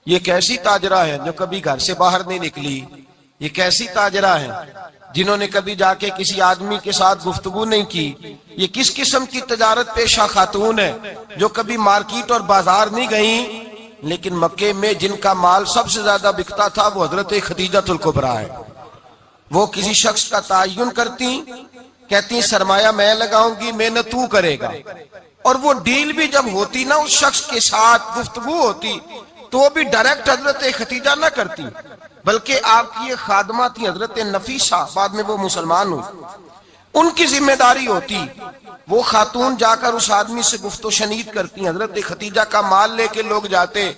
یہ کیسی تاجرہ ہے جو کبھی گھر سے باہر نہیں نکلی؟ یہ کیسی تاجرہ ہے جنہوں نے کبھی جا کے کسی آدمی کے ساتھ گفتگو نہیں کی؟ یہ کس قسم کی تجارت پیشہ خاتون ہے جو کبھی مارکیٹ اور بازار نہیں گئیں؟ لیکن مکے میں جن کا مال سب سے زیادہ بکتا تھا وہ حضرت خدیجہ الکبریٰ ہے۔ وہ کسی شخص کا تعین کرتی، کہتی سرمایہ میں لگاؤں گی، محنت تو کرے گا، اور وہ ڈیل بھی جب ہوتی نا اس شخص کے ساتھ گفتگو ہوتی تو وہ بھی ڈائریکٹ حضرت خدیجہ نہ کرتی، بلکہ آپ کی ایک خادمہ تھی حضرت نفیسہ، بعد میں وہ مسلمان ہوئی، ان کی ذمہ داری ہوتی، وہ خاتون جا کر اس آدمی سے گفت و شنید کرتی۔ حضرت خدیجہ کا مال لے کے لوگ جاتے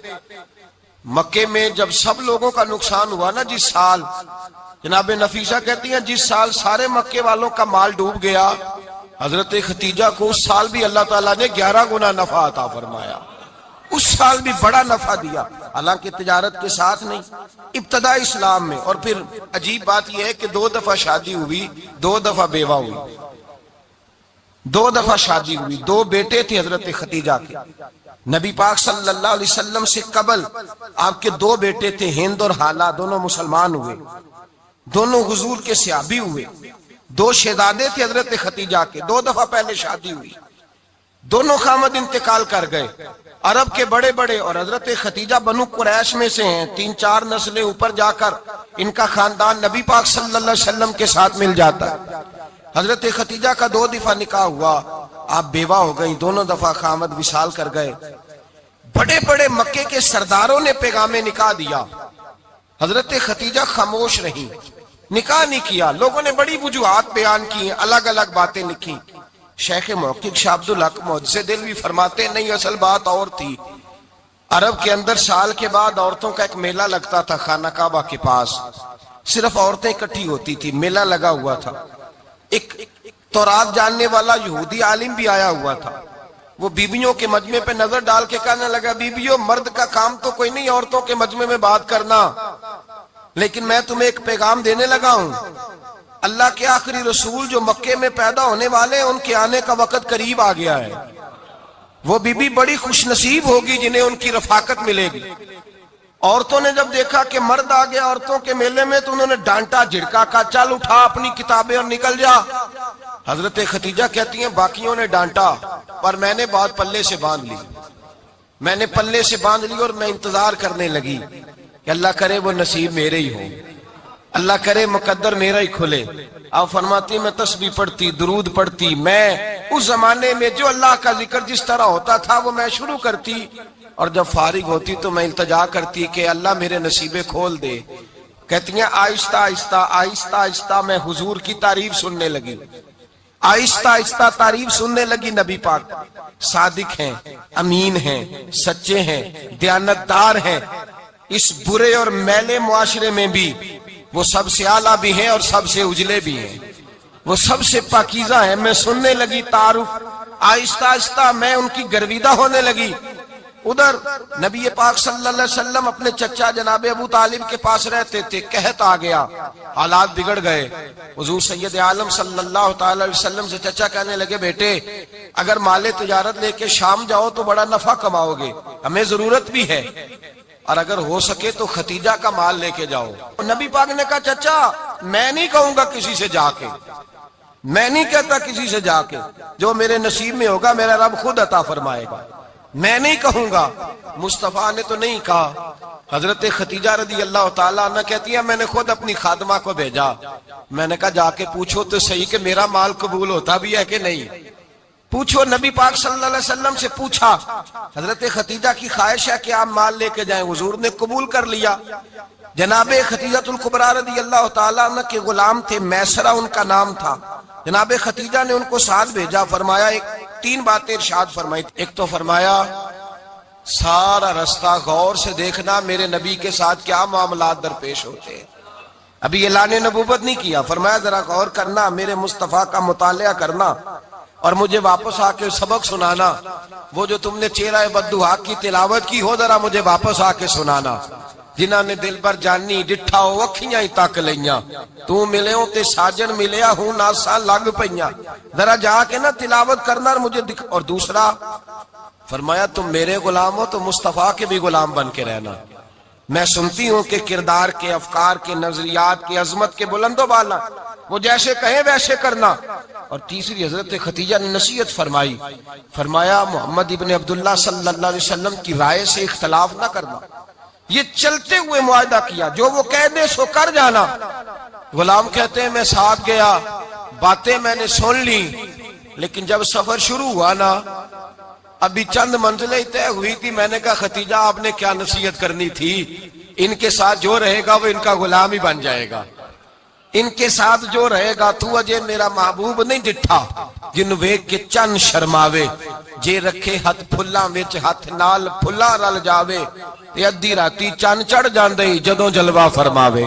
مکے میں، جب سب لوگوں کا نقصان ہوا نا جس سال، جناب نفیسہ کہتی ہیں جس سال سارے مکے والوں کا مال ڈوب گیا، حضرت خدیجہ کو اس سال بھی اللہ تعالیٰ نے 11 گنا نفع عطا فرمایا، اس سال بھی بڑا نفع دیا، حالانکہ تجارت کے ساتھ نہیں، ابتدا اسلام میں۔ اور پھر عجیب بات یہ ہے کہ 2 دفعہ شادی ہوئی، 2 دفعہ بیوہ ہوئی، 2 دفعہ شادی ہوئی، 2 بیٹے تھے حضرت خدیجہ کے۔ نبی پاک صلی اللہ علیہ وسلم سے قبل آپ کے 2 بیٹے تھے، ہند اور حالہ، دونوں مسلمان ہوئے، دونوں حضور کے صحابی ہوئے۔ 2 شہزادے تھے حضرت خدیجہ کے، 2 دفعہ پہلے شادی ہوئی، دونوں خامد انتقال کر گئے، عرب کے بڑے بڑے، اور حضرت خدیجہ بنو قریش میں سے ہیں، 3-4 نسلیں اوپر جا کر ان کا خاندان نبی پاک صلی اللہ علیہ وسلم کے ساتھ مل جاتا ہے۔ حضرت خدیجہ کا 2 دفعہ نکاح ہوا، آپ بیوہ ہو گئیں، دونوں دفعہ خامد وصال کر گئے۔ بڑے بڑے مکے کے سرداروں نے پیغام نکاح دیا، حضرت خدیجہ خاموش رہیں، نکاح نہیں کیا۔ لوگوں نے بڑی وجوہات بیان کی، الگ الگ باتیں لکھی۔ شیخ محقق شاہ عبدالحق محدث دہلوی فرماتے نہیں، اصل بات اور تھی۔ عرب کے اندر سال کے بعد عورتوں کا ایک میلہ لگتا تھا خانہ کعبہ کے پاس، صرف عورتیں اکٹھی ہوتی تھی، میلہ لگا ہوا تھا۔ ایک تورات جاننے والا یہودی عالم بھی آیا ہوا تھا، وہ بیویوں کے مجمع پہ نظر ڈال کے کہنے لگا، بیویوں مرد کا کام تو کوئی نہیں عورتوں کے مجمع میں بات کرنا، لیکن میں تمہیں ایک پیغام دینے لگا ہوں، اللہ کے آخری رسول جو مکے میں پیدا ہونے والے ہیں ان کے آنے کا وقت قریب آ گیا ہے۔ وہ بی بی بڑی خوش نصیب ہوگی جنہیں ان کی رفاقت ملے گی۔ عورتوں نے جب دیکھا کہ مرد آ گیا عورتوں کے میلے میں تو انہوں نے ڈانٹا جھڑکا، کہا چل اٹھا اپنی کتابیں اور نکل جا۔ حضرت خدیجہ کہتی ہیں باقیوں نے ڈانٹا پر میں نے بات پلے سے باندھ لی، میں نے پلے سے باندھ لی اور میں انتظار کرنے لگی کہ اللہ کرے وہ نصیب میرے ہی ہو، اللہ کرے مقدر میرا ہی کھلے۔ آپ فرماتی میں تسبیح پڑھتی، درود پڑھتی، میں اس زمانے میں جو اللہ کا ذکر جس طرح ہوتا تھا وہ میں شروع کرتی، اور جب فارغ ہوتی تو میں التجا کرتی کہ اللہ میرے نصیبے کھول دے۔ کہتی ہیں آہستہ آہستہ آہستہ آہستہ میں حضور کی تعریف سننے لگی، آہستہ آہستہ تعریف سننے لگی۔ نبی پاک صادق ہیں، امین ہیں، سچے ہیں، دیانتدار ہیں، اس برے اور میلے معاشرے میں بھی وہ سب سے اعلیٰ بھی ہیں اور سب سے اجلے بھی ہیں، وہ سب سے پاکیزہ ہیں۔ میں سننے لگی تعارف، آہستہ آہستہ میں ان کی گرویدہ ہونے لگی۔ ادھر نبی پاک صلی اللہ علیہ وسلم اپنے چچا جناب ابو طالب کے پاس رہتے تھے، قحط آ گیا، حالات بگڑ گئے۔ حضور سید عالم صلی اللہ تعالی علیہ وسلم سے چچا کہنے لگے بیٹے اگر مال تجارت لے کے شام جاؤ تو بڑا نفع کماؤ گے، ہمیں ضرورت بھی ہے، اور اگر ہو سکے تو خدیجہ کا مال لے کے جاؤ۔ نبی پاک نے کہا چچا میں نہیں کہوں گا کسی سے جا کے، میں نہیں کہتا کسی سے جا کے، جو میرے نصیب میں ہوگا میرا رب خود عطا فرمائے گا، میں نہیں کہوں گا۔ مصطفیٰ نے تو نہیں کہا۔ حضرت خدیجہ رضی اللہ تعالیٰ عنہ کہتی ہے میں نے خود اپنی خادمہ کو بھیجا، میں نے کہا جا کے پوچھو تو صحیح کہ میرا مال قبول ہوتا بھی ہے کہ نہیں، پوچھو۔ نبی پاک صلی اللہ علیہ وسلم سے پوچھا، حضرت خدیجہ کی خواہش ہے کہ آپ مال لے کے جائیں، حضور نے قبول کر لیا۔ جناب خدیجہ الکبریٰ رضی اللہ تعالیٰ عنہ کے غلام تھے، میسرہ ان کا نام تھا، جناب خدیجہ نے ان کو ساتھ بھیجا، فرمایا 3 باتیں ارشاد فرمائی۔ ایک تو فرمایا سارا رستہ غور سے دیکھنا میرے نبی کے ساتھ کیا معاملات درپیش ہوتے ہیں، ابھی اعلان نبوت نہیں کیا، فرمایا ذرا غور کرنا، میرے مصطفیٰ کا مطالعہ کرنا اور مجھے واپس آ کے سبق سنانا، وہ جو تم نے چہرہ بددعا کی تلاوت کی ہو ذرا مجھے واپس آ کے سنانا، جنہاں نے دل بر جانی ڈٹھا ہو اکھیاں ہی تک لیاں، تو ملے ہوں تے ساجن ملیا ہوں ناساں لگ پئیاں، ذرا جا کے نا تلاوت کرنا اور مجھے اور دوسرا فرمایا تم میرے غلام ہو تو مصطفیٰ کے بھی غلام بن کے رہنا، میں سنتی ہوں کہ کردار کے، افکار کے، نظریات کی عظمت کے بلند و بالا، وہ جیسے کہیں ویسے کرنا۔ اور تیسری حضرت خدیجہ نے نصیحت فرمائی، فرمایا محمد ابن عبداللہ صلی اللہ علیہ وسلم کی رائے سے اختلاف نہ کرنا۔ یہ چلتے ہوئے معاہدہ کیا، جو وہ کہہ دے سو کر جانا۔ غلام کہتے ہیں میں ساتھ گیا، باتیں میں نے سن لی، لیکن جب سفر شروع ہوا نا، ابھی چند منزلیں طے ہوئی تھی، میں نے کہا خدیجہ آپ نے کیا نصیحت کرنی تھی، ان کے ساتھ جو رہے گا وہ ان کا غلام ہی بن جائے گا، ان کے ساتھ جو رہے گا تو اجے میرا محبوب نہیں ڈٹھا، جن ویک کے چن شرماوے، جے رکھے ہاتھ پھلاں وچ ہاتھ نال پھلا رل جاوے، تے ادھی راتی چن چڑھ جاندے جدوں جلوہ فرماوے۔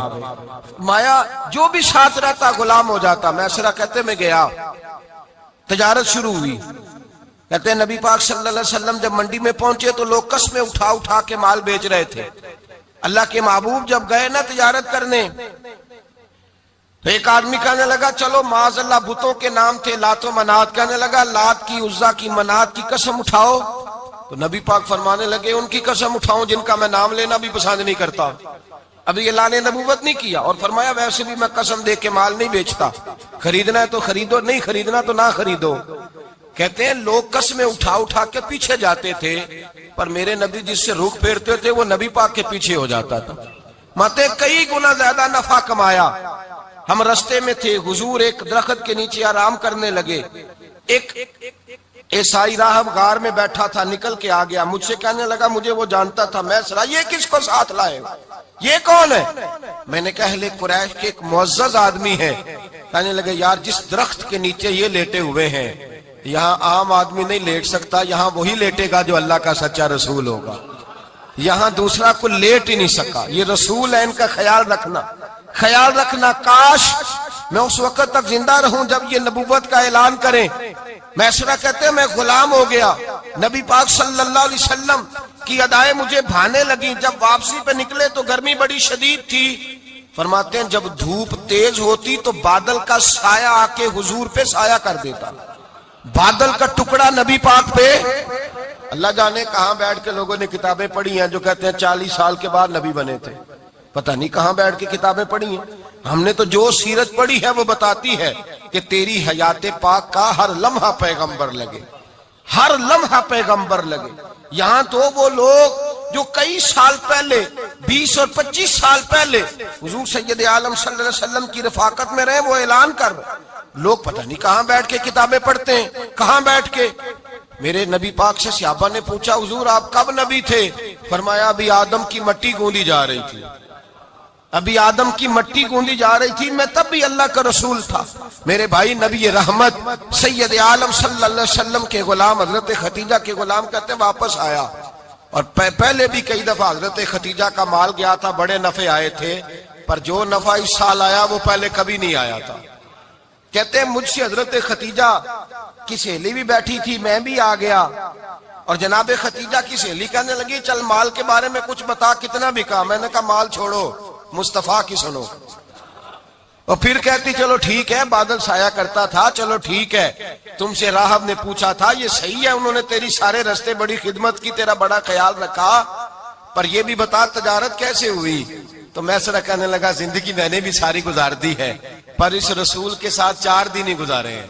مایا جو بھی ساتھ رہتا غلام ہو جاتا۔ میں سرا کہتے میں گیا، تجارت شروع ہوئی۔ کہتے ہیں نبی پاک صلی اللہ علیہ وسلم جب منڈی میں پہنچے تو لوگ قسمیں اٹھا اٹھا کے مال بیچ رہے تھے۔ اللہ کے محبوب جب گئے نا تجارت کرنے، تو ایک آدمی کہنے لگا چلو معاذ اللہ بتوں کے نام تھے لات و منات، کہنے لگا لات کی، عزا کی، منات کی قسم اٹھاؤ۔ تو نبی پاک فرمانے لگے ان کی قسم اٹھاؤں جن کا میں نام لینا بھی پسند نہیں کرتا۔ ابھی اللہ نے نبوت نہیں کیا، اور فرمایا ویسے بھی میں قسم دے کے مال نہیں بیچتا، خریدنا ہے تو خریدو، نہیں خریدنا تو نہ خریدو۔ کہتے ہیں لوگ قسمیں اٹھا اٹھا کے پیچھے جاتے تھے، پر میرے نبی جس سے رخ پھیرتے تھے وہ نبی پاک کے پیچھے ہو جاتا تھا۔ ماتے کئی گنا زیادہ نفع کمایا۔ ہم رستے میں تھے، حضور ایک درخت کے نیچے آرام کرنے لگے، ایک عیسائی راہب غار میں بیٹھا تھا، نکل کے آ گیا، مجھ سے کہنے لگا مجھے وہ جانتا تھا۔ میں سرا یہ کس کو ساتھ لائے، یہ کون ہے؟ میں نے کہا اہل قریش کے ایک معزز آدمی ہے۔ کہنے لگے یار جس درخت کے نیچے یہ لیٹے ہوئے ہیں یہاں عام آدمی نہیں لیٹ سکتا، یہاں وہی لیٹے گا جو اللہ کا سچا رسول ہوگا، یہاں دوسرا کو لیٹ ہی نہیں سکا، یہ رسول ہے، ان کا خیال رکھنا، خیال رکھنا۔ کاش میں اس وقت تک زندہ رہوں جب یہ نبوت کا اعلان کریں۔ میں سنا کہتے ہیں میں غلام ہو گیا، نبی پاک صلی اللہ علیہ وسلم کی ادائیں مجھے بھانے لگیں۔ جب واپسی پہ نکلے تو گرمی بڑی شدید تھی، فرماتے ہیں جب دھوپ تیز ہوتی تو بادل کا سایہ آ کے حضور پہ سایہ کر دیتا، بادل کا ٹکڑا نبی پاک پہ۔ اللہ جانے کہاں بیٹھ کے لوگوں نے کتابیں پڑھی ہیں جو کہتے ہیں 40 سال کے بعد نبی بنے تھے، پتہ نہیں کہاں بیٹھ کے کتابیں پڑھی ہیں۔ ہم نے تو جو سیرت پڑھی ہے وہ بتاتی ہے کہ تیری حیات پاک کا ہر لمحہ پیغمبر لگے، ہر لمحہ پیغمبر لگے۔ یہاں تو وہ لوگ جو کئی سال پہلے 20 اور 25 سال پہلے حضور سید عالم صلی اللہ علیہ وسلم کی رفاقت میں رہے وہ اعلان کر رہے، لوگ پتہ نہیں کہاں بیٹھ کے کتابیں پڑھتے ہیں، کہاں بیٹھ کے۔ میرے نبی پاک سے صحابہ نے پوچھا حضور آپ کب نبی تھے؟ فرمایا ابھی آدم کی مٹی گوندی جا رہی تھی، ابھی آدم کی مٹی گوندی جا رہی تھی، میں تب بھی اللہ کا رسول تھا۔ میرے بھائی نبی رحمت سید عالم صلی اللہ علیہ وسلم کے غلام حضرت خدیجہ کے غلام کہتے ہیں واپس آیا، اور پہلے بھی کئی دفعہ حضرت خدیجہ کا مال گیا تھا، بڑے نفع آئے تھے، پر جو نفع اس سال آیا وہ پہلے کبھی نہیں آیا تھا۔ کہتے ہیں مجھ سے حضرت خدیجہ کی سہیلی بھی بیٹھی تھی، میں بھی آ گیا، اور جناب خدیجہ کی سہیلی کہنے لگی چل مال کے بارے میں کچھ بتا کتنا بکا۔ میں نے کہا مال چھوڑو مصطفیٰ کی سنو، اور پھر کہتی چلو ٹھیک ہے بادل سایہ کرتا تھا، چلو ٹھیک ہے، تم سے راہب نے پوچھا تھا یہ صحیح ہے، انہوں نے تیری سارے رستے بڑی خدمت کی، تیرا بڑا خیال رکھا، پر یہ بھی بتا تجارت کیسے ہوئی؟ تو میں سرا کہنے لگا زندگی میں نے بھی ساری گزار دی ہے، پر اس رسول کے ساتھ 4 دن ہی گزارے ہیں،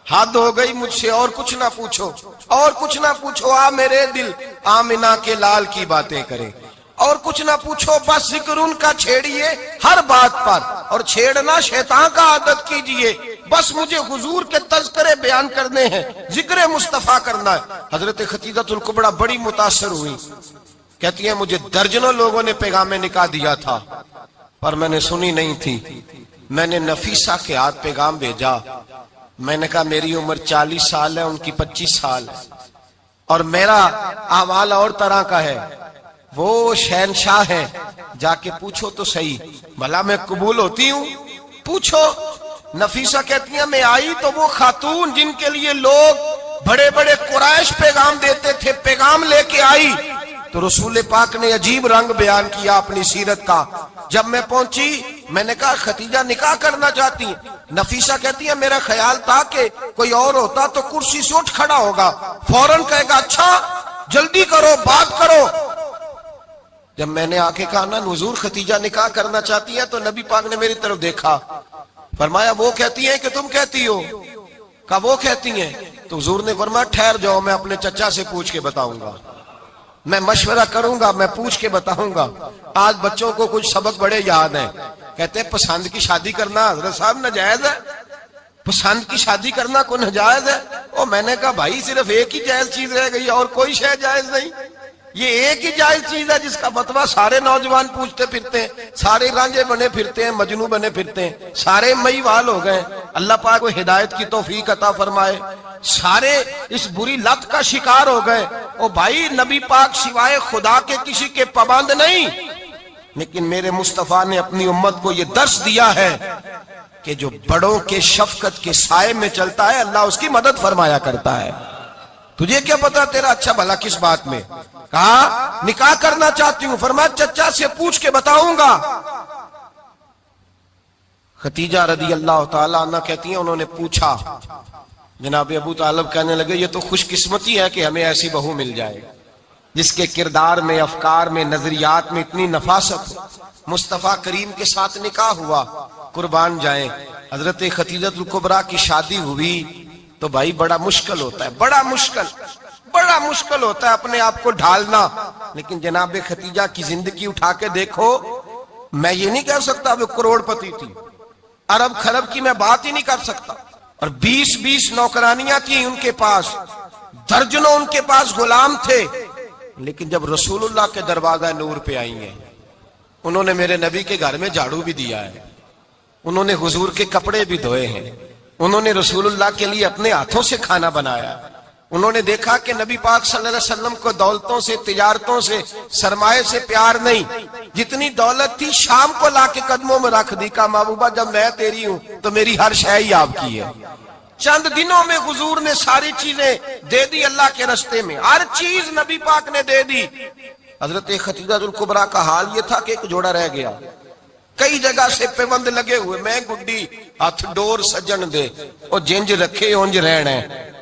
حد ہو گئی مجھ سے، اور کچھ نہ پوچھو، اور کچھ نہ پوچھو، آ میرے دل آمنہ کے لال کی باتیں کرے، اور کچھ نہ پوچھو، بس ذکر ان کا چھیڑیے ہر بات پر، اور چھیڑنا شیطان کا عادت کیجئے، بس مجھے حضور کے تذکرے بیان کرنے ہیں، ذکر مصطفیٰ کرنا ہے۔ حضرت خدیجہ الکبریٰ بڑی متاثر ہوئی، کہتی ہیں مجھے درجنوں لوگوں نے پیغام نکاح دیا تھا پر میں نے سنی نہیں تھی، میں نے نفیسہ کے ہاتھ پیغام بھیجا، میں نے کہا میری عمر 40 سال ہے، ان کی 25 سال ہے، اور میرا احوال اور طرح کا ہے، وہ شہنشاہ ہے، جا کے پوچھو تو صحیح، بھلا میں قبول ہوتی ہوں؟ پوچھو۔ نفیسہ کہتی ہیں میں آئی تو وہ خاتون جن کے لیے لوگ بڑے بڑے قریش پیغام دیتے تھے پیغام لے کے آئی، تو رسول پاک نے عجیب رنگ بیان کیا اپنی سیرت کا۔ جب میں پہنچی میں نے کہا خدیجہ نکاح کرنا چاہتی ہیں؟ نفیسہ کہتی ہے میرا خیال تھا کہ کوئی اور ہوتا تو کرسی سے اٹھ کھڑا ہوگا، فوراً کہے گا اچھا جلدی کرو بات کرو۔ جب میں نے آ کے کہا نا حضور ختیجہ نکاح کرنا چاہتی ہے، تو نبی پاک نے میری طرف دیکھا، فرمایا وہ کہتی ہیں کہ تم کہتی ہو؟ کہا وہ کہتی ہیں۔ تو حضور نے فرمایا ٹھہر جاؤ، میں اپنے چچا سے پوچھ کے بتاؤں گا، میں مشورہ کروں گا، میں پوچھ کے بتاؤں گا۔ آج بچوں کو کچھ سبق بڑے یاد ہیں، کہتے ہیں پسند کی شادی کرنا حضرت صاحب ناجائز ہے، پسند کی شادی کرنا کوئی ناجائز ہے؟ اور میں نے کہا بھائی صرف ایک ہی جائز چیز رہ گئی اور کوئی شے جائز نہیں، یہ ایک ہی جائز چیز ہے جس کا فتویٰ سارے نوجوان پوچھتے پھرتے ہیں، سارے رانجے بنے پھرتے ہیں، مجنو بنے پھرتے ہیں، سارے مئی وال ہو گئے۔ اللہ پاک کو ہدایت کی توفیق عطا فرمائے۔ سارے اس بری لت کا شکار ہو گئے۔ او بھائی نبی پاک سوائے خدا کے کسی کے پابند نہیں، لیکن میرے مصطفیٰ نے اپنی امت کو یہ درس دیا ہے کہ جو بڑوں کے شفقت کے سائے میں چلتا ہے اللہ اس کی مدد فرمایا کرتا ہے۔ تجھے کیا پتا تیرا اچھا بھلا کس بات میں؟ کہا نکاح کرنا چاہتی ہوں، فرمایا چچا سے پوچھ کے بتاؤں گا۔ ختیجہ رضی اللہ تعالیٰ عنہ کہتی ہیں انہوں نے پوچھا، جناب ابو طالب کہنے لگے یہ تو خوش قسمتی ہے کہ ہمیں ایسی بہو مل جائے جس کے کردار میں، افکار میں، نظریات میں اتنی نفاست ہو۔ مصطفیٰ کریم کے ساتھ نکاح ہوا، قربان جائیں۔ حضرت خدیجہ الکبریٰ کی شادی ہوئی تو بھائی بڑا مشکل ہوتا ہے، بڑا مشکل ہوتا ہے اپنے آپ کو ڈھالنا۔ لیکن جناب خدیجہ کی زندگی اٹھا کے دیکھو، میں یہ نہیں کہہ سکتا وہ کروڑ پتی تھی، ارب خرب کی میں بات ہی نہیں کر سکتا، اور 20 نوکرانیاں تھیں ان کے پاس، درجنوں ان کے پاس غلام تھے۔ لیکن جب رسول اللہ کے دروازہ نور پہ آئی ہیں، انہوں نے میرے نبی کے گھر میں جھاڑو بھی دیا ہے، انہوں نے حضور کے کپڑے بھی دھوئے ہیں، انہوں نے رسول اللہ کے لیے اپنے ہاتھوں سے کھانا بنایا، انہوں نے دیکھا کہ نبی پاک صلی اللہ علیہ وسلم کو دولتوں سے، تجارتوں سے، سرمایہ سے پیار نہیں، جتنی دولت تھی شام کو لا کے قدموں میں رکھ دی، کہا محبوبہ جب میں تیری ہوں تو میری ہر شے ہی آپ کی ہے۔ چند دنوں میں حضور نے ساری چیزیں دے دی اللہ کے رستے میں، ہر چیز نبی پاک نے دے دی۔ حضرت خدیجہ الکبریٰ کا حال یہ تھا کہ ایک جوڑا رہ گیا، کئی جگہ سے پیوند لگے ہوئے، میں گڈی ہاتھ ڈور سجن دے اور جنج رکھے اونج رہنا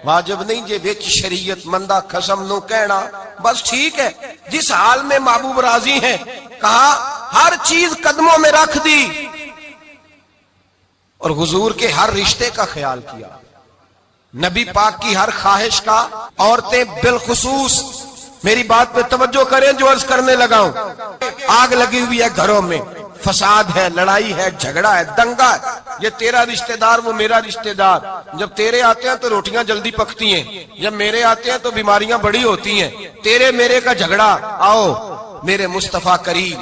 واجب نہیں جے وچ شریعت مندہ قسم نو کہنا، بس ٹھیک ہے جس حال میں محبوب راضی ہیں۔ کہا ہر چیز قدموں میں رکھ دی اور حضور کے ہر رشتے کا خیال کیا، نبی پاک کی ہر خواہش کا۔ عورتیں بالخصوص میری بات پہ توجہ کریں جو عرض کرنے لگا ہوں، آگ لگی ہوئی ہے گھروں میں، فساد ہے، لڑائی ہے، جھگڑا ہے، دنگا ہے، یہ تیرا رشتہ دار وہ میرا رشتہ دار، جب تیرے آتے ہیں تو روٹیاں جلدی پکتی ہیں، جب میرے آتے ہیں تو بیماریاں بڑی ہوتی ہیں، تیرے میرے کا جھگڑا۔ آؤ میرے مصطفیٰ کریم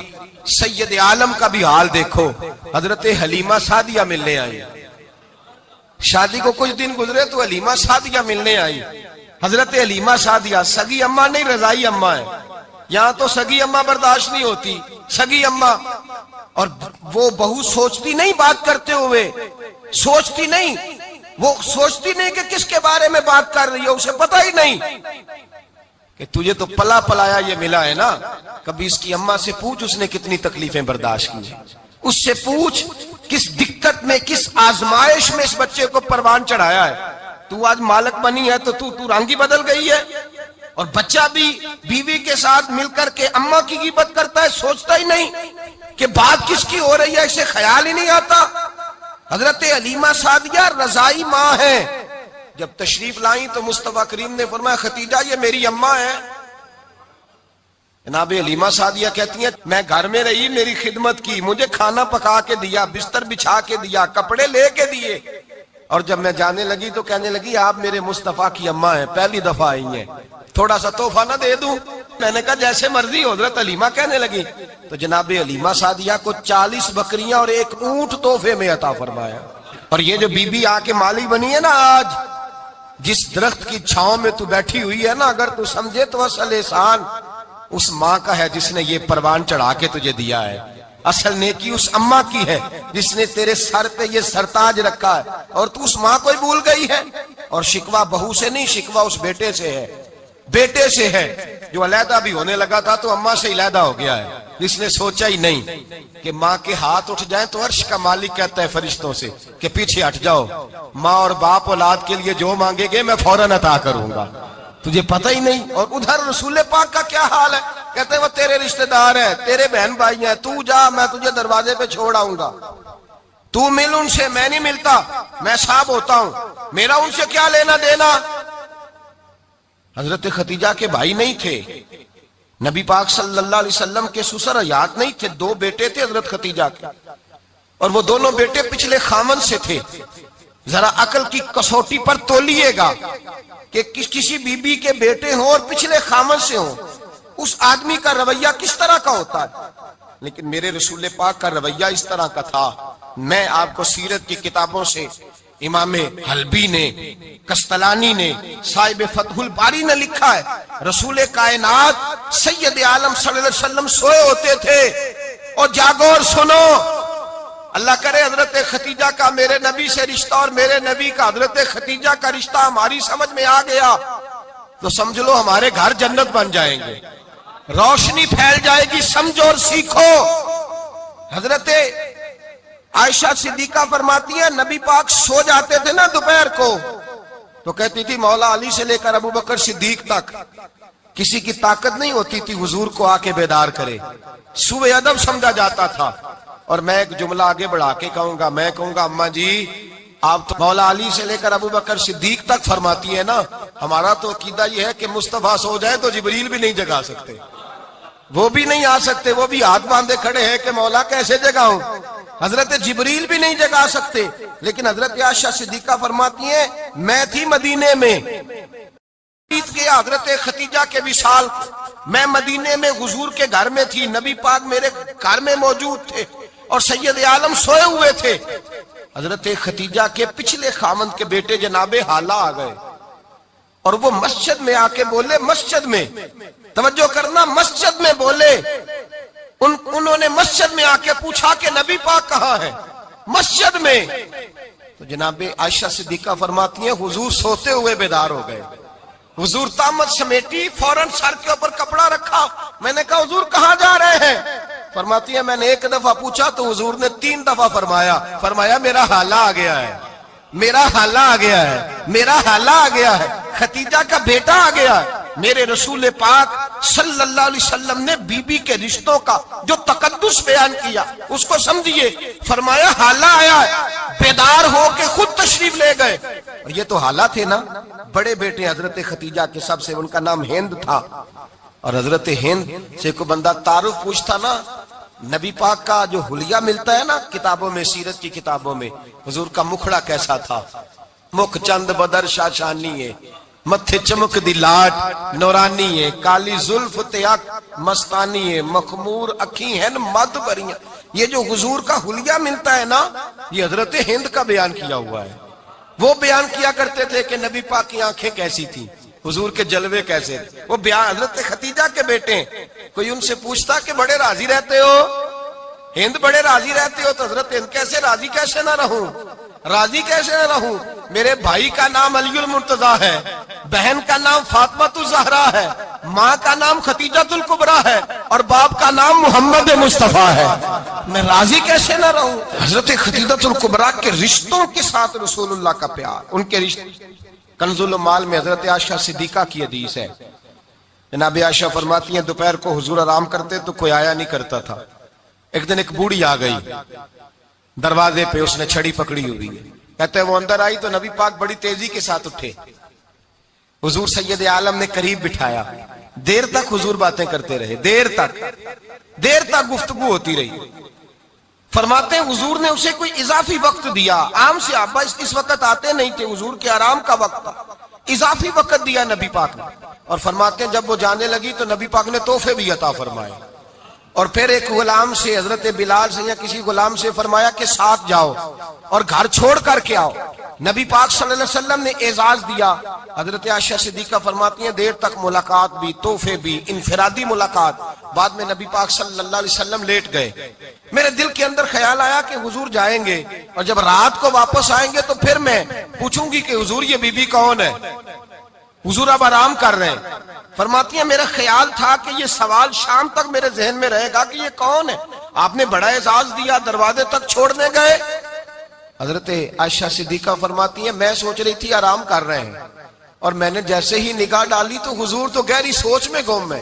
سید عالم کا بھی حال دیکھو، حضرت حلیمہ سعدیہ ملنے آئی، شادی کو کچھ دن گزرے تو حلیمہ سعدیہ ملنے آئی۔ حضرت حلیمہ سعدیہ سگی اماں نہیں رضائی اماں ہے، یہاں تو سگی اماں برداشت نہیں ہوتی، سگی اماں، اور وہ بہو سوچتی نہیں بات کرتے ہوئے، سوچتی نہیں، وہ سوچتی نہیں کہ کس کے بارے میں بات کر رہی ہے، اسے پتہ ہی نہیں کہ تجھے تو پلا پلایا یہ ملا ہے نا، کبھی اس کی اماں سے پوچھ اس نے کتنی تکلیفیں برداشت کی، اس سے پوچھ کس دقت میں، کس آزمائش میں اس بچے کو پروان چڑھایا ہے۔ تو آج مالک بنی ہے تو تو رنگ ہی بدل گئی ہے، اور بچہ بھی بیوی کے ساتھ مل کر کے اماں کی غیبت کرتا ہے، سوچتا ہی نہیں کہ بات کس کی ہو رہی ہے، اسے خیال ہی نہیں آتا۔ حضرت حلیمہ سعدیہ رضائی ماں ہے، جب تشریف لائیں تو مصطفیٰ کریم نے فرمایا خدیجہ یہ میری اماں ہے۔ جناب حلیمہ سعدیہ کہتی ہیں میں گھر میں رہی، میری خدمت کی، مجھے کھانا پکا کے دیا، بستر بچھا کے دیا، کپڑے لے کے دیے، اور جب میں جانے لگی تو کہنے لگی آپ میرے مصطفیٰ کی اماں ہیں، پہلی دفعہ آئی ہیں، تھوڑا سا تحفہ نہ دے دوں؟ میں نے کہا جیسے مرضی۔ حضرت حلیمہ کہنے لگی تو جناب حلیمہ سعدیہ کو 40 بکریاں اور 1 اونٹ تحفے میں عطا فرمایا۔ اور یہ جو بی بی آ کے مالی بنی ہے نا آج، جس درخت کی چھاؤں میں تو بیٹھی ہوئی ہے نا، اگر تو سمجھے تو اصل احسان اس ماں کا ہے جس نے یہ پروان چڑھا کے تجھے دیا ہے، اصل نیکی اس اماں کی ہے جس نے تیرے سر پہ یہ سرتاج رکھا ہے، اور تو اس ماں کو ہی بھول گئی ہے۔ اور شکوہ بہو سے نہیں، شکوہ اس بیٹے سے ہے، بیٹے سے ہے جو علیحدہ بھی ہونے لگا تھا تو اماں سے علیحدہ ہو گیا ہے، جس نے سوچا ہی نہیں کہ ماں کے ہاتھ اٹھ جائیں تو عرش کا مالک کہتا ہے فرشتوں سے کہ پیچھے ہٹ جاؤ، ماں اور باپ اولاد کے لیے جو مانگے گے میں فوراً عطا کروں گا، تجھے پتہ ہی نہیں۔ اور ادھر رسول پاک کا کیا حال ہے، کہتے وہ تیرے رشتہ دار ہے، تیرے بہن بھائی ہیں، تو جا، میں تجھے دروازے پہ چھوڑ آؤں گا، تو مل ان سے، میں نہیں ملتا، میں صاحب ہوتا ہوں، میرا ان سے کیا لینا دینا۔ حضرت خدیجہ کے بھائی نہیں تھے، نبی پاک صلی اللہ علیہ وسلم کے سسر حیات نہیں تھے، 2 بیٹے تھے حضرت خدیجہ کے، اور وہ دونوں بیٹے پچھلے خامن سے تھے۔ ذرا عقل کی کسوٹی پر تولیے گا کہ کسی بی بی کے بیٹے ہوں اور پچھلے خامن سے ہوں، اس آدمی کا رویہ کس طرح کا ہوتا ہے۔ لیکن میرے رسول پاک کا رویہ اس طرح کا تھا۔ میں آپ کو سیرت کی کتابوں سے امام حلبی نے، کستلانی نے، صاحب فتح الباری نے لکھا ہے، رسول کائنات سید عالم صلی اللہ علیہ وسلم سوئے ہوتے تھے اور جاگو اور سنو، اللہ کرے حضرت خدیجہ کا میرے نبی سے رشتہ اور میرے نبی کا حضرت خدیجہ کا رشتہ ہماری سمجھ میں آ گیا تو سمجھ لو ہمارے گھر جنت بن جائیں گے، روشنی پھیل جائے گی، سمجھو اور سیکھو۔ حضرت عائشہ صدیقہ فرماتی ہیں نبی پاک سو جاتے تھے نا دوپہر کو تو کہتی تھی مولا علی سے لے کر ابو بکر صدیق تک کسی کی طاقت نہیں ہوتی تھی حضور کو آ کے بیدار کرے، سوء ادب سمجھا جاتا تھا۔ اور میں ایک جملہ آگے بڑھا کے کہوں گا، میں کہوں گا اماں جی آپ تو مولا علی سے لے کر ابو بکر صدیق تک فرماتی ہے نا، ہمارا تو عقیدہ یہ ہے کہ مصطفیٰ سو جائے تو جبریل بھی نہیں جگا سکتے، وہ بھی نہیں آ سکتے، وہ بھی ہاتھ باندھے کھڑے ہیں کہ مولا کیسے جگاؤں، حضرت جبریل بھی نہیں جگا سکتے۔ لیکن حضرت عائشہ صدیقہ فرماتی ہیں میں تھی مدینے میں کے حضرت خدیجہ کے وصال، میں مدینے میں حضور کے گھر میں تھی، نبی پاک میرے گھر میں موجود تھے اور سید عالم سوئے ہوئے تھے۔ حضرت خدیجہ کے پچھلے خامند کے بیٹے جناب حالہ آ گئے اور وہ مسجد میں آ کے بولے، مسجد میں توجہ کرنا، مسجد میں بولے، انہوں نے مسجد میں آ کے پوچھا کہ نبی پاک کہاں ہے، مسجد میں۔ تو جناب عائشہ صدیقہ فرماتی ہیں حضور سوتے ہوئے بیدار ہو گئے، حضور طامت سمیٹی، فوراً سر کے اوپر کپڑا رکھا، میں نے کہا حضور کہاں جا رہے ہیں؟ فرماتی ہے میں نے 1 دفعہ پوچھا تو حضور نے 3 دفعہ فرمایا میرا حالہ آ گیا ہے، میرا حالہ آ گیا ہے، میرا حالہ آ گیا ہے، خدیجہ کا بیٹا آ گیا ہے۔ میرے رسول پاک صلی اللہ علیہ وسلم نے بی بی کے رشتوں کا جو تقدس بیان کیا اس کو سمجھیے، فرمایا حالہ آیا ہے، بیدار ہو کے خود تشریف لے گئے۔ اور یہ تو حالہ تھے نا، بڑے بیٹے حضرت خدیجہ کے سب سے، ان کا نام ہند تھا، اور حضرت ہند سے کوئی بندہ تعارف پوچھتا نا، نبی پاک کا جو حلیہ ملتا ہے نا کتابوں میں، سیرت کی کتابوں میں، حضور کا مکھڑا کیسا تھا، مکھ چند بدر شاشانی ہے، متھے چمک دی لاٹ نورانی ہے، کالی زلف تیاک مستانی ہے، مخمور اکھی ہیں مد بریاں۔ یہ جو حضور کا حلیہ ملتا ہے نا، یہ حضرت ہند کا بیان کیا ہوا ہے۔ وہ بیان کیا کرتے تھے کہ نبی پاک کی آنکھیں کیسی تھی، حضور کے جلوے کیسے تھے، وہ بیان حضرت خدیجہ کے بیٹے ہیں۔ کوئی ان سے پوچھتا کہ بڑے راضی رہتے ہو، ہند بڑے راضی رہتے ہو، تو حضرت ہند کیسے راضی کیسے نہ رہوں، راضی کیسے نہ رہوں، میرے بھائی کا نام علی المرتضیٰ ہے، بہن کا نام فاطمہ الزہرا ہے، ماں کا نام خدیجہ الکبریٰ ہے، اور باپ کا نام محمد مصطفیٰ ہے، میں راضی کیسے نہ رہوں۔ حضرت خدیجہ الکبریٰ کے رشتوں کے ساتھ رسول اللہ کا پیار، ان کے رشتے۔ کنز المال میں حضرت عائشہ صدیقہ کی حدیث ہے، جناب عائشہ فرماتی ہیں دوپہر کو حضور آرام کرتے تو کوئی آیا نہیں کرتا تھا۔ ایک دن ایک بوڑھی آ گئی دروازے پہ، اس نے چھڑی پکڑی ہوئی ہے، کہتے ہیں وہ اندر آئی تو نبی پاک بڑی تیزی کے ساتھ اٹھے، حضور سید عالم نے قریب بٹھایا، دیر تک حضور باتیں کرتے رہے، دیر تک گفتگو ہوتی رہی۔ فرماتے ہیں حضور نے اسے کوئی اضافی وقت دیا، عام صحابہ اس وقت آتے نہیں تھے، حضور کے آرام کا وقت تھا، اضافی وقت دیا نبی پاک نے۔ اور فرماتے ہیں جب وہ جانے لگی تو نبی پاک نے تحفے بھی عطا فرمائے، اور پھر ایک غلام سے، حضرت بلال سے یا کسی غلام سے فرمایا کہ ساتھ جاؤ اور گھر چھوڑ کر کے آؤ۔ نبی پاک صلی اللہ علیہ وسلم نے اعزاز دیا۔ حضرت عائشہ صدیقہ فرماتی ہیں دیر تک ملاقات بھی، تحفے بھی، انفرادی ملاقات۔ بعد میں نبی پاک صلی اللہ علیہ وسلم لیٹ گئے، میرے دل کے اندر خیال آیا کہ حضور جائیں گے اور جب رات کو واپس آئیں گے تو پھر میں پوچھوں گی کہ حضور یہ بی بی کون ہے، حضور اب آرام کر رہے ہیں۔ فرماتی ہیں میرا خیال تھا کہ یہ سوال شام تک میرے ذہن میں رہے گا کہ یہ کون ہے، آپ نے بڑا اعزاز دیا، دروازے تک چھوڑنے گئے۔ حضرت عائشہ صدیقہ فرماتی ہیں میں سوچ رہی تھی آرام کر رہے ہیں، اور میں نے جیسے ہی نگاہ ڈالی تو حضور تو گہری سوچ میں گم ہے۔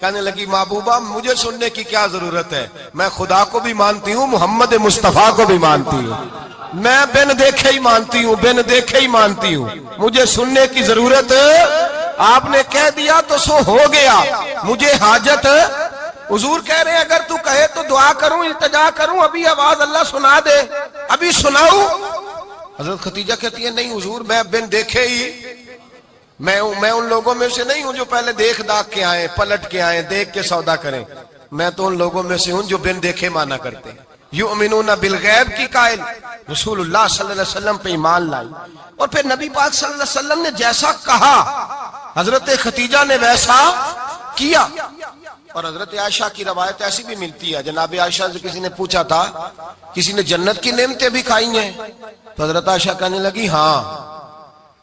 کہنے لگی محبوبہ مجھے سننے کی کیا ضرورت ہے، میں خدا کو بھی مانتی ہوں، محمد مصطفیٰ کو بھی مانتی ہوں، میں بن دیکھے ہی مانتی ہوں، بن دیکھے ہی مانتی ہوں، مجھے سننے کی ضرورت آپ نے کہہ دیا تو سو ہو گیا، مجھے حاجت۔ حضور کہہ رہے ہیں اگر تو کہے تو دعا کروں، التجا کروں، ابھی آواز اللہ سنا دے، ابھی سناؤں؟ حضرت ختیجہ کہتی ہے نہیں حضور، میں بن دیکھے ہی، میں ان لوگوں میں سے نہیں ہوں جو پہلے دیکھ داکھ کے آئیں، پلٹ کے آئیں، دیکھ کے سودا کریں، میں تو ان لوگوں میں سے ہوں جو بن دیکھے مانا کرتے ہیں۔ یؤمنون بالغیب کی قائل، رسول اللہ صلی اللہ علیہ وسلم پہ ایمان لائی، اور پھر نبی پاک صلی اللہ علیہ وسلم نے جیسا کہا حضرت ختیجہ نے ویسا کیا۔ اور حضرت عائشہ کی روایت ایسی بھی ملتی ہے، جناب عائشہ سے کسی نے پوچھا تھا کسی نے جنت کی نعمتیں بھی کھائی ہیں؟ تو حضرت عائشہ کہنے لگی ہاں،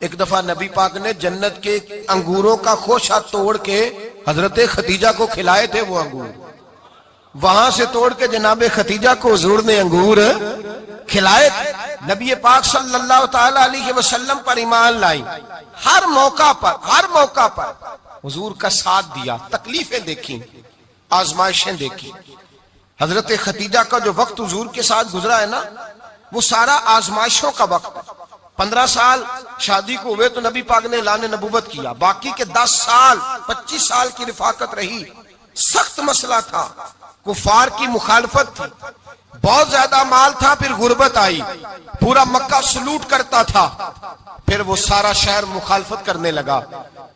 ایک دفعہ نبی پاک نے جنت کے انگوروں کا خوشہ توڑ کے حضرت ختیجہ کو کھلائے تھے، وہ انگور وہاں سے توڑ کے جناب ختیجہ کو حضور نے انگور کھلائے تھے۔ نبی پاک صلی اللہ تعالی علیہ وسلم پر ایمان لائی، ہر موقع پر حضور کا ساتھ دیا، تکلیفیں دیکھی، آزمائشیں دیکھی۔ حضرت ختیجہ کا جو وقت حضور کے ساتھ گزرا ہے نا، وہ سارا آزمائشوں کا وقت ہے۔ 15 سال شادی کو ہوئے تو نبی پاک نے اعلان نبوت کیا، باقی کے 10 سال 25 سال کی رفاقت رہی، سخت مسئلہ تھا، کفار کی مخالفت تھی، بہت زیادہ مال تھا، پھر غربت آئی، پورا مکہ سلوٹ کرتا تھا، پھر وہ سارا شہر مخالفت کرنے لگا۔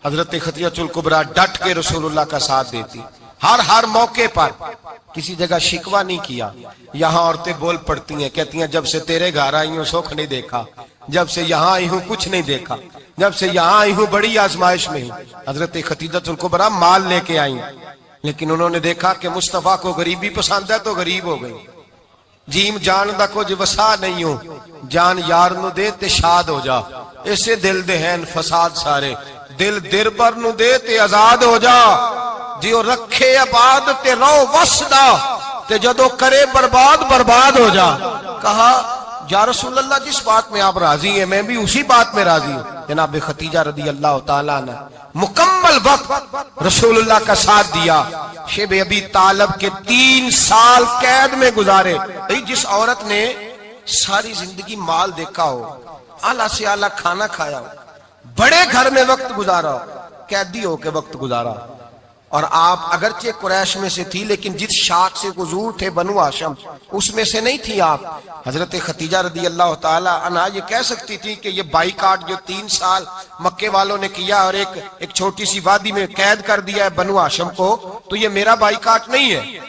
حضرت خدیجہ الکبریٰ ڈٹ کے رسول اللہ کا ساتھ دیتی، ہر موقع پر کسی جگہ شکوہ نہیں کیا۔ یہاں عورتیں بول پڑتی ہیں، کہتی ہیں جب سے تیرے گھر آئی ہوں سکھ نہیں دیکھا، جب سے یہاں آئی ہوں کچھ نہیں دیکھا، جب سے یہاں آئی ہوں بڑی آزمائش میں ہوں۔ حضرت خدیجہ الکبریٰ مال لے کے آئیں، لیکن انہوں نے دیکھا کہ مصطفیٰ کو غریبی پسند ہے تو غریب ہو گئی۔ جیم جان دا کچھ وسا نہیں ہو، جان یار نو دے تے شاد ہو جا، اسے دل دے ہیں فساد سارے، دل دربر نو دے تے آزاد ہو جا، جیو رکھے آباد تے رو وسدا تے جدو کرے برباد ہو جا۔ کہا یا رسول اللہ جس بات میں آپ راضی ہیں میں بھی اسی بات میں راضی ہوں۔ جناب ختیجہ رضی اللہ تعالیٰ عنہ مکمل وقت رسول اللہ کا ساتھ دیا۔ شیب ابی طالب کے 3 سال قید میں گزارے۔ جس عورت نے ساری زندگی مال دیکھا ہو، اعلیٰ سے اعلیٰ کھانا کھایا ہو، بڑے گھر میں وقت گزارا ہو، قیدی ہو کے وقت گزارا، اور آپ اگرچہ قریش میں سے تھی لیکن جس شاخ سے حضور تھے بنو ہاشم اس میں سے نہیں تھی آپ۔ حضرت ختیجہ رضی اللہ تعالی عنہا یہ کہہ سکتی تھی کہ یہ بائیکاٹ جو 3 سال مکے والوں نے کیا اور ایک چھوٹی سی وادی میں قید کر دیا ہے بنو ہاشم کو، تو یہ میرا بائیکاٹ نہیں ہے۔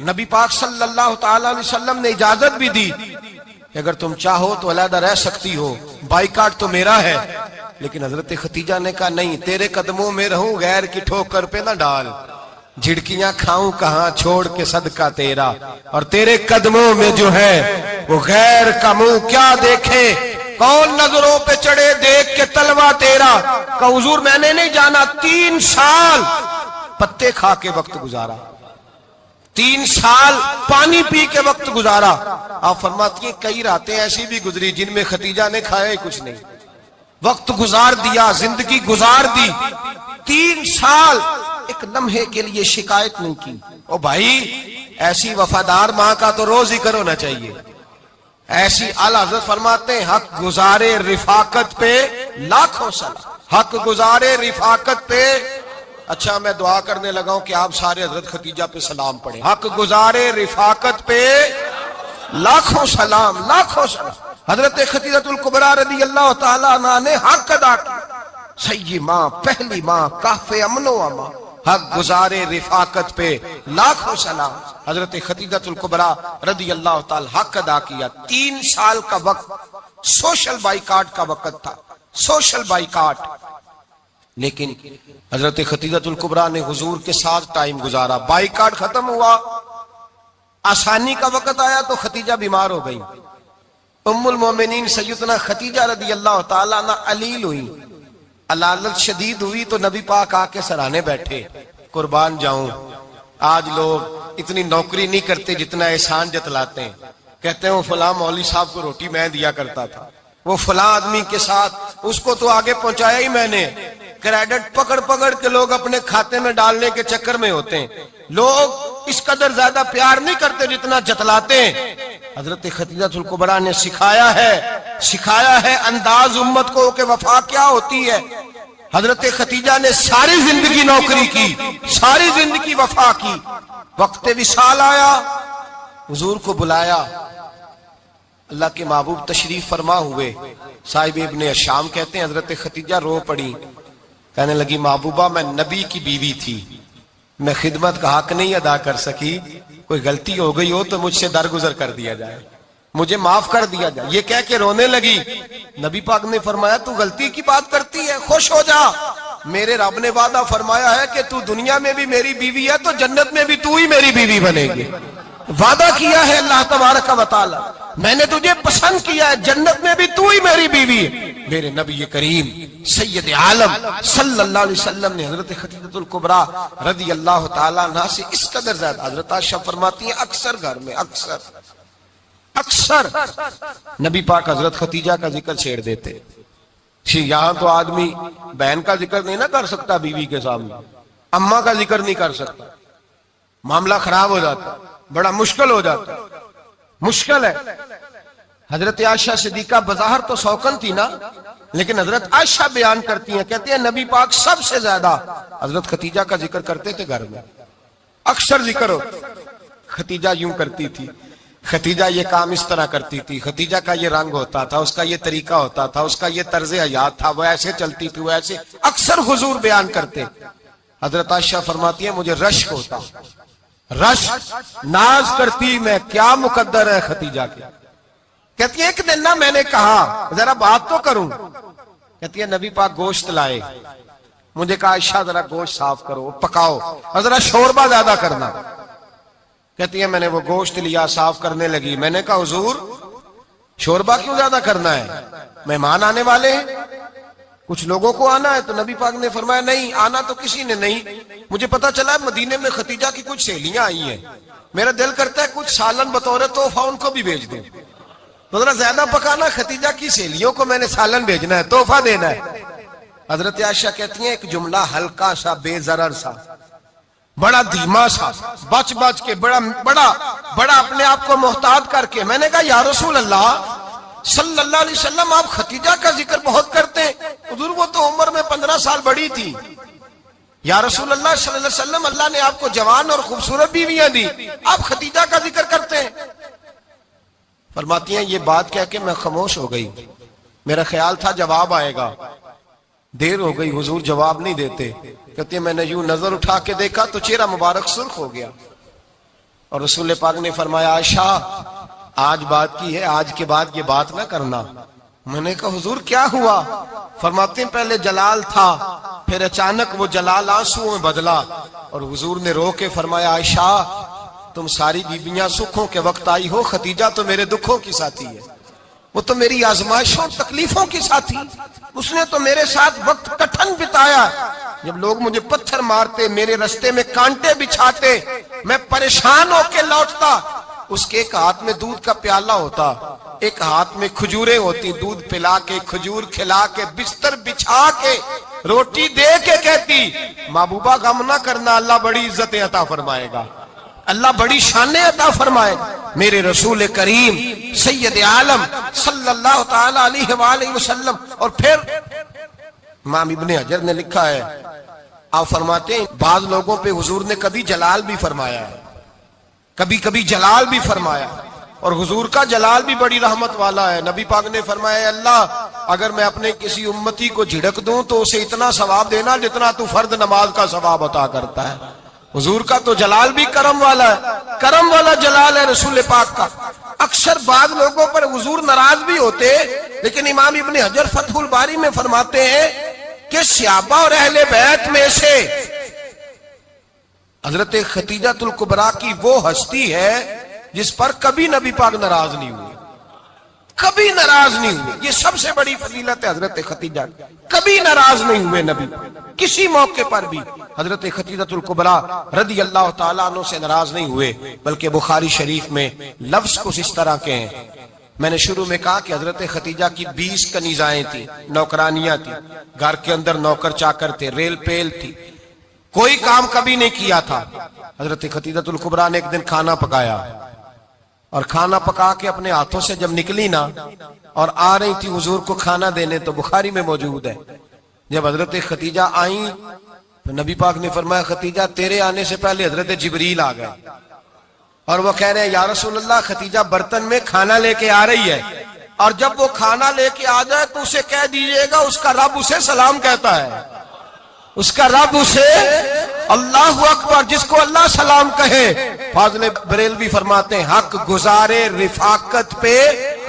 نبی پاک صلی اللہ تعالی علیہ وسلم نے اجازت بھی دی کہ اگر تم چاہو تو علیحدہ رہ سکتی ہو، بائیکاٹ تو میرا ہے۔ لیکن حضرت ختیجہ نے کہا نہیں، تیرے قدموں میں رہوں، غیر کی ٹھوکر پہ نہ ڈال، جھڑکیاں کھاؤں کہاں چھوڑ کے صدقہ تیرا، اور تیرے قدموں میں جو ہے وہ غیر کا منہ کیا دیکھے، کون نظروں پہ چڑھے دیکھ کے تلوا تیرا۔ کہ حضور میں نے نہیں جانا، 3 سال پتے کھا کے وقت گزارا، 3 سال پانی پی کے وقت گزارا۔ آپ فرماتی ہیں کئی راتیں ایسی بھی گزری جن میں ختیجہ نے کھایا ہی کچھ نہیں، وقت گزار دیا، زندگی گزار دی۔ 3 سال ایک لمحے کے لیے شکایت نہیں کی۔ او بھائی ایسی وفادار ماں کا تو روز ذکر ہونا چاہیے۔ ایسی اعلیٰ حضرت فرماتے ہیں حق گزارے رفاقت پہ لاکھوں سلام، حق گزارے رفاقت پہ۔ اچھا میں دعا کرنے لگا ہوں کہ آپ سارے حضرت ختیجہ پہ سلام پڑھیں۔ حق گزارے رفاقت پہ لاکھوں سلام، لاکھوں سلام۔ حضرت ختیجہ الکبریٰ رضی اللہ تعالیٰ عنہ نے حق ادا کیا، سیدی ماں، پہلی ماں، کہف امن و امان، حق گزارے رفاقت پہ لاکھوں سلام۔ حضرت ختیجہ الکبریٰ رضی اللہ تعالیٰ حق ادا کیا۔ 3 سال کا وقت سوشل بائیکاٹ کا وقت تھا، سوشل بائیکاٹ، لیکن حضرت ختیجہ الکبریٰ نے حضور کے ساتھ ٹائم گزارا۔ بائیکاٹ ختم ہوا، آسانی کا وقت آیا تو ختیجہ بیمار ہو گئی۔ ام المومنین سیدنا ختیجہ رضی اللہ تعالیٰ عنہ علیل ہوئی، علالت شدید ہوئی تو نبی پاک آ کے سرانے بیٹھے۔ قربان جاؤں، آج لوگ اتنی نوکری نہیں کرتے جتنا احسان جتلاتے ہیں۔ کہتے ہیں وہ فلاں مولوی صاحب کو روٹی میں دیا کرتا تھا، وہ فلاں آدمی کے ساتھ اس کو تو آگے پہنچایا ہی میں نے، کریڈٹ پکڑ پکڑ کے لوگ اپنے کھاتے میں ڈالنے کے چکر میں ہوتے ہیں. لوگ اس قدر زیادہ پیار نہیں کرتے جتنا جتلاتے ہیں. حضرت خدیجہ الکبریٰ نے سکھایا ہے انداز امت کو کہ وفا کیا ہوتی ہے. حضرت خدیجہ نے ساری زندگی نوکری کی، ساری زندگی وفا کی. وقت وصال آیا، حضور کو بلایا. اللہ کے محبوب تشریف فرما ہوئے. صاحب ابن الشام کہتے ہیں حضرت خدیجہ رو پڑی، کہنے لگی محبوبہ میں نبی کی بیوی تھی، میں خدمت کا حق نہیں ادا کر سکی، کوئی غلطی ہو گئی ہو تو مجھ سے درگزر کر دیا جائے، مجھے معاف کر دیا جائے. یہ کہہ کے رونے لگی. نبی پاک نے فرمایا تو غلطی کی بات کرتی ہے، خوش ہو جا، میرے رب نے وعدہ فرمایا ہے کہ تو دنیا میں بھی میری بیوی ہے تو جنت میں بھی تو ہی میری بیوی بنے گی. وعدہ کیا ہے اللہ تبارک و تعالی، میں نے تجھے پسند کیا ہے، جنت میں بھی تو ہی میری بیوی ہے. میرے نبی کریم سید عالم صلی اللہ علیہ وسلم نے حضرت خدیجہ الکبریٰ رضی اللہ تعالیٰ عنہ سے اس قدر زیادہ، حضرت عائشہ فرماتی ہیں اکثر گھر میں اکثر نبی پاک حضرت خدیجہ کا ذکر چھیڑ دیتے. یہاں تو آدمی بہن کا ذکر نہیں نہ کر سکتا بیوی کے سامنے، اماں کا ذکر نہیں کر سکتا، معاملہ خراب ہو جاتا، بڑا مشکل ہو جاتا، مشکل ہے. حضرت عائشہ صدیقہ بظاہر تو سوکن تھی نا، لیکن حضرت عائشہ بیان کرتی ہیں، کہتے ہیں نبی پاک سب سے زیادہ حضرت خدیجہ کا ذکر کرتے تھے گھر میں، اکثر ذکر ہو. خدیجہ یوں کرتی تھی، خدیجہ یہ کام اس طرح کرتی تھی، خدیجہ کا یہ رنگ ہوتا تھا، اس کا یہ طریقہ ہوتا تھا، اس کا یہ طرز حیات تھا، وہ ایسے چلتی تھی، وہ ایسے، اکثر حضور بیان کرتے. حضرت عائشہ فرماتی ہیں مجھے رشک ہوتا، رشک، ناز کرتی میں، کیا مقدر ہے خدیجہ کے. کہتی ہے ایک دن نا میں نے کہا ذرا بات تو کروں، کہتی ہے نبی پاک گوشت لائے، مجھے کہا عائشہ ذرا گوشت صاف کرو، پکاؤ اور ذرا شوربہ زیادہ کرنا. کہتی ہے میں نے وہ گوشت لیا، صاف کرنے لگی. میں نے کہا حضور شوربہ کیوں زیادہ کرنا ہے، مہمان آنے والے ہیں، کچھ لوگوں کو آنا ہے. تو نبی پاک نے فرمایا نہیں، آنا تو کسی نے نہیں، مجھے پتا چلا مدینے میں خدیجہ کی کچھ سہیلیاں آئی ہیں، میرا دل کرتا ہے کچھ سالن بطور تحفہ ان کو بھی بھیج دوں. تو ذرا زیادہ پکانا، خدیجہ کی سہیلیوں کو میں نے سالن بھیجنا ہے، تحفہ دینا ہے. حضرت عائشہ کہتی ہیں ایک جملہ ہلکا سا، بے ضرر سا، بڑا دھیما سا، بچ کے بڑا اپنے آپ کو محتاط کر کے. میں نے کہا یا رسول اللہ صلی اللہ علیہ وسلم آپ خدیجہ کا ذکر بہت کرتے ہیں، حضور وہ تو عمر میں 15 سال بڑی تھی. یا رسول اللہ صلی اللہ علیہ وسلم اللہ نے آپ کو جوان اور خوبصورت بیویاں دی، آپ خدیجہ کا ذکر کرتے ہیں. فرماتی ہیں یہ بات کہہ کے میں خاموش ہو گئی، میرا خیال تھا جواب آئے گا، دیر ہو گئی، حضور جواب نہیں دیتے. کہتے ہیں میں نے یوں نظر اٹھا کے دیکھا تو چہرہ مبارک سرخ ہو گیا، اور رسول پاک نے فرمایا عائشہ آج بات کی ہے، آج کے بعد یہ بات نہ کرنا. میں نے کہا حضور کیا ہوا؟ فرماتے ہیں پہلے جلال تھا، پھر اچانک وہ جلال آنسو میں بدلا، اور حضور نے رو کے فرمایا عائشہ تم ساری بیویاں سکھوں کے وقت آئی ہو، خدیجہ تو میرے دکھوں کی ساتھی ہے، وہ تو میری آزمائشوں تکلیفوں کی ساتھی، اس نے تو میرے ساتھ وقت کٹھن بتایا. جب لوگ مجھے پتھر مارتے، میرے رستے میں کانٹے بچھاتے، میں پریشان ہو کے لوٹتا، اس کے ایک ہاتھ میں دودھ کا پیالہ ہوتا، ایک ہاتھ میں کھجوریں ہوتی، دودھ پلا کے، کھجور کھلا کے، بستر بچھا کے، روٹی دے کے کہتی محبوبہ غم نہ کرنا، اللہ بڑی عزتیں عطا فرمائے گا، اللہ بڑی شانیں عطا فرمائے گا. میرے رسول کریم سید عالم صلی اللہ تعالی علیہ وآلہ وسلم. اور پھر امام ابن حجر نے لکھا ہے، آپ فرماتے ہیں بعض لوگوں پہ حضور نے کبھی جلال بھی فرمایا ہے، کبھی جلال بھی فرمایا، اور حضور کا جلال بھی بڑی رحمت والا ہے. نبی پاک نے فرمایا اللہ اگر میں اپنے کسی امتی کو جھڑک دوں تو اسے اتنا ثواب دینا جتنا تو فرد نماز کا ثواب عطا کرتا ہے. حضور کا تو جلال بھی کرم والا ہے، کرم والا جلال ہے رسول پاک کا. اکثر بعض لوگوں پر حضور ناراض بھی ہوتے، لیکن امام ابن حجر فتح الباری میں فرماتے ہیں کہ صحابہ اور اہل بیت میں سے حضرت خدیجہ الکبریٰ کی وہ ہستی ہے جس پر کبھی نبی پاک ناراض نہیں ہوئے، کبھی ناراض نہیں ہوئے. یہ سب سے بڑی فضیلت ہے حضرت خدیجہ، کبھی ناراض نہیں ہوئے نبی، کسی موقع پر بھی حضرت خدیجہ الکبریٰ رضی اللہ تعالیٰ عنہ سے ناراض نہیں ہوئے. بلکہ بخاری شریف میں لفظ کچھ اس طرح کے ہیں، میں نے شروع میں کہا کہ حضرت خدیجہ کی 20 کنیزائیں تھیں، نوکرانیاں تھیں، گھر کے اندر نوکر چاکر تھے، ریل پیل تھی، کوئی کام کبھی نہیں کیا تھا۔ حضرت خدیجہ الکبریٰ نے ایک دن کھانا پکایا، اور کھانا پکا کے اپنے ہاتھوں سے جب نکلی نا اور آ رہی تھی حضور کو کھانا دینے، تو بخاری میں موجود ہے جب حضرت خدیجہ آئیں تو نبی پاک نے فرمایا خدیجہ تیرے آنے سے پہلے حضرت جبریل آ گئے، اور وہ کہہ رہے ہیں یا رسول اللہ خدیجہ برتن میں کھانا لے کے آ رہی ہے، اور جب وہ کھانا لے کے آ جائے تو اسے کہہ دیجئے گا اس کا رب اسے سلام کہتا ہے، اس کا رب اسے اللہ اکبر، جس کو اللہ سلام کہے۔ فاضل بریلوی فرماتے ہیں حق گزارے رفاقت پہ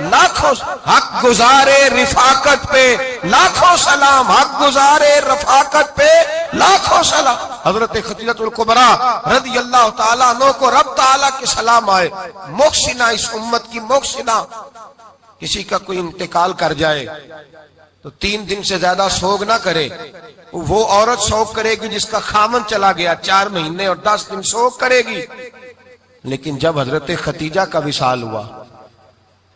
لاکھوں، حق گزارے رفاقت پہ لاکھوں سلام، حق گزارے رفاقت پہ لاکھوں سلام۔ حضرت خدیجہ الکبریٰ رضی اللہ تعالیٰ عنہ کو رب تعالیٰ کے سلام آئے، محسنہ، اس امت کی محسنہ۔ کسی کا کوئی انتقال کر جائے تو 3 دن سے زیادہ سوگ نہ کرے، وہ عورت سوگ کرے گی جس کا خامن چلا گیا، 4 مہینے اور 10 دن سوگ کرے گی۔ لیکن جب حضرت خدیجہ کا وصال ہوا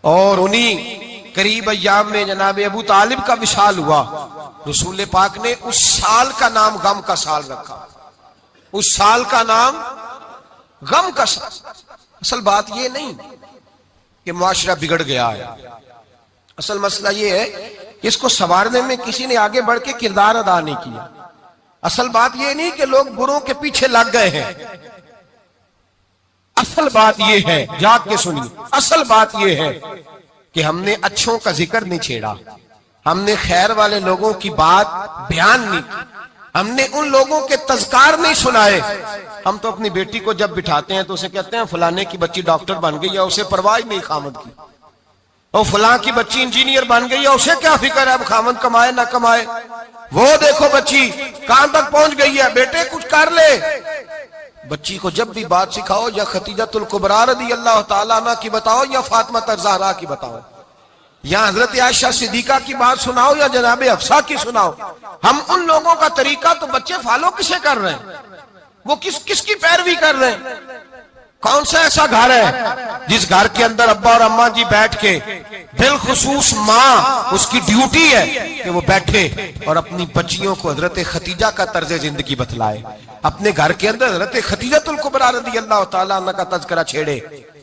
اور انہی قریب ایام میں جناب ابو طالب کا وصال ہوا، رسول پاک نے اس سال کا نام غم کا سال رکھا، اس سال کا نام غم کا سال۔ اصل بات یہ نہیں کہ معاشرہ بگڑ گیا ہے، اصل مسئلہ یہ ہے کہ اس کو سنوارنے میں کسی نے آگے بڑھ کے کردار ادا نہیں کیا۔ اصل بات یہ نہیں کہ لوگ بروں کے پیچھے لگ گئے ہیں، اصل بات یہ ہے، جاگ کے سنیے، اصل بات یہ ہے کہ ہم نے اچھوں کا ذکر نہیں چھیڑا، ہم نے خیر والے لوگوں کی بات بیان نہیں کی، ہم نے ان لوگوں کے تذکار نہیں سنائے۔ ہم تو اپنی بیٹی کو جب بٹھاتے ہیں تو اسے کہتے ہیں فلانے کی بچی ڈاکٹر بن گئی ہے، اسے پرواہ نہیں خامد کی، اور فلاں کی بچی انجینئر بن گئی ہے، اسے کیا فکر ہے اب خامد کمائے نہ کمائے، وہ دیکھو بچی کہاں تک پہنچ گئی ہے، بیٹے کچھ کر لے۔ بچی کو جب بھی بات سکھاؤ یا خدیجہ الکبریٰ رضی اللہ تعالیٰ عنہ کی بتاؤ یا فاطمہ الزہرا کی بتاؤ، یا حضرت عائشہ صدیقہ کی بات سناؤ یا جناب حفصہ کی سناؤ، ہم ان لوگوں کا طریقہ تو بچے فالو کسے کر رہے ہیں، وہ کس کی پیروی کر رہے ہیں؟ کون سا ایسا گھر ہے جس گھر کے اندر ابا اور اماں جی بیٹھ کے، بالخصوص ماں، اس کی ڈیوٹی ہے کہ وہ بیٹھے اور اپنی بچیوں کو حضرت خدیجہ کا طرز زندگی بتلائے، اپنے گھر کے اندر حضرت خدیجہ الکبریٰ رضی اللہ تعالیٰ عنہ کا تذکرہ چھیڑے۔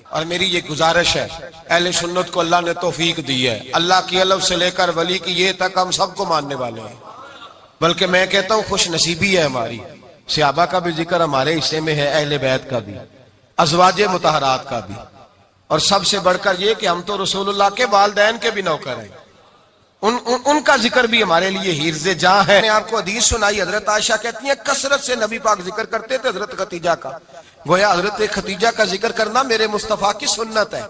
اور میری یہ گزارش ہے، اہل سنت کو اللہ نے توفیق دی ہے، اللہ کی الف سے لے کر ولی کی یہ تک ہم سب کو ماننے والے ہیں، بلکہ میں کہتا ہوں خوش نصیبی ہے ہماری، صحابہ کا بھی ذکر ہمارے حصے میں ہے، اہل بیت کا بھی، ازواج مطہرات کا بھی، اور سب سے بڑھ کر یہ کہ ہم تو رسول اللہ کے والدین کے بھی نوکر ہیں، ان کا ذکر بھی ہمارے لیے حرز جاں ہے۔ میں آپ کو حدیث سنائی، حضرت عائشہ کہتی ہیں کثرت سے نبی پاک ذکر کرتے تھے حضرت خدیجہ کا، گویا حضرت خدیجہ کا ذکر کرنا میرے مصطفیٰ کی سنت ہے،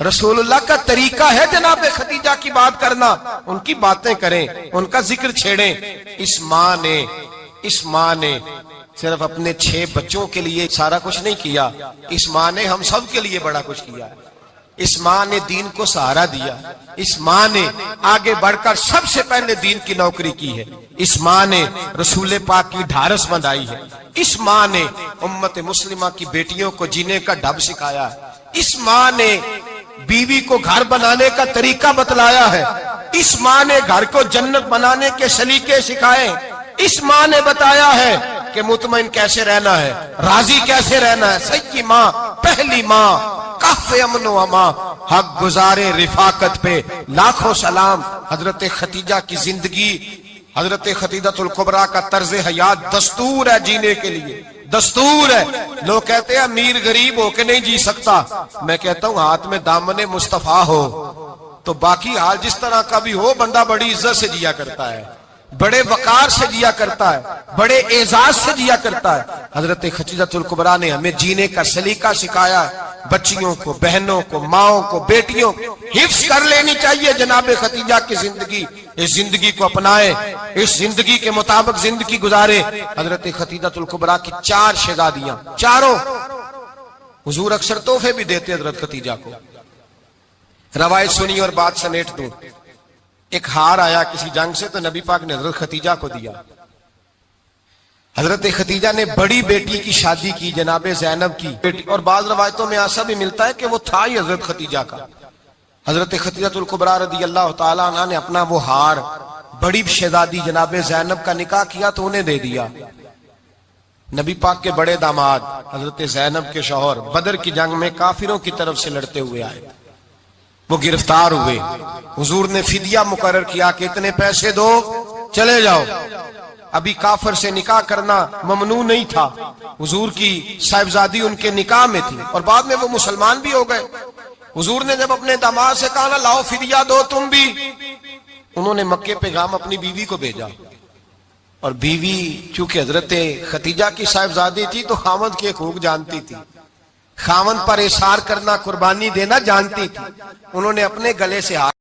رسول اللہ کا طریقہ ہے جناب خدیجہ کی بات کرنا، ان کی باتیں کریں، ان کا ذکر چھیڑیں۔ اس ماں نے صرف اپنے 6 بچوں کے لیے سارا کچھ نہیں کیا، اس ماں نے ہم سب کے لیے بڑا کچھ کیا، اس ماں نے دین کو سہارا دیا، اس ماں نے آگے بڑھ کر سب سے پہلے دین کی نوکری کی ہے، اس ماں نے رسول پاک کی ڈھارس بندھائی ہے، اس ماں نے امت مسلمہ کی بیٹیوں کو جینے کا ڈھب سکھایا ہے، اس ماں نے بیوی کو گھر بنانے کا طریقہ بتلایا ہے، اس ماں نے گھر کو جنت بنانے کے سلیقے سکھائے، اس ماں نے بتایا ہے کہ مطمئن کیسے رہنا ہے، راضی کیسے رہنا ہے۔ سچی ماں، پہلی ماں، کہف امن و امان، حق گزارے رفاقت پہ لاکھوں سلام۔ حضرت خدیجہ کی زندگی، حضرت خدیجہ الکبریٰ کا طرز حیات دستور ہے جینے کے لیے، دستور ہے۔ لوگ کہتے ہیں امیر غریب ہو کے نہیں جی سکتا، میں کہتا ہوں ہاتھ میں دامن مصطفیٰ ہو تو باقی حال جس طرح کا بھی ہو، بندہ بڑی عزت سے جیا کرتا ہے، بڑے وقار سے جیا کرتا ہے، بڑے اعزاز سے جیا کرتا ہے۔ حضرت خدیجہ الکبریٰ نے ہمیں جینے کا سلیقہ سکھایا ہے، بچیوں کو، بہنوں کو، ماؤں کو، بیٹیوں کو حفظ کر لینی چاہیے جناب خدیجہ کی زندگی، اس زندگی کو اپنائے، اس زندگی کے مطابق زندگی گزارے۔ حضرت خدیجہ الکبریٰ کی 4 شہزادیاں، چاروں حضور اکثر تحفے بھی دیتے حضرت خدیجہ کو۔ روایت سنی اور بات سمیٹ دوں، ایک ہار آیا کسی جنگ سے تو نبی پاک نے حضرت خدیجہ کو دیا۔ حضرت خدیجہ نے بڑی بیٹی کی شادی کی، جناب زینب کی بیٹی، اور بعض روایتوں میں ایسا بھی ملتا ہے کہ وہ تھا ہی حضرت خدیجہ کا، حضرت خدیجہ الکبریٰ رضی اللہ تعالیٰ عنہ نے اپنا وہ ہار بڑی شہزادی جناب زینب کا نکاح کیا تو انہیں دے دیا. نبی پاک کے بڑے داماد حضرت زینب کے شوہر بدر کی جنگ میں کافروں کی طرف سے لڑتے ہوئے آئے, وہ گرفتار ہوئے. حضور نے فدیہ مقرر کیا کہ اتنے پیسے دو چلے جاؤ. ابھی کافر سے نکاح کرنا ممنوع نہیں تھا, حضور کی صاحبزادی ان کے نکاح میں تھی اور بعد میں وہ مسلمان بھی ہو گئے. حضور نے جب اپنے داماد سے کہا نا لاؤ فدیہ دو تم بھی, انہوں نے مکے پیغام اپنی بیوی کو بھیجا, اور بیوی چونکہ حضرت خدیجہ کی صاحبزادی تھی تو خاوند کے حقوق جانتی تھی, خاوند پر احسار کرنا قربانی دینا جانتی تھی. انہوں نے اپنے گلے سے ہاتھ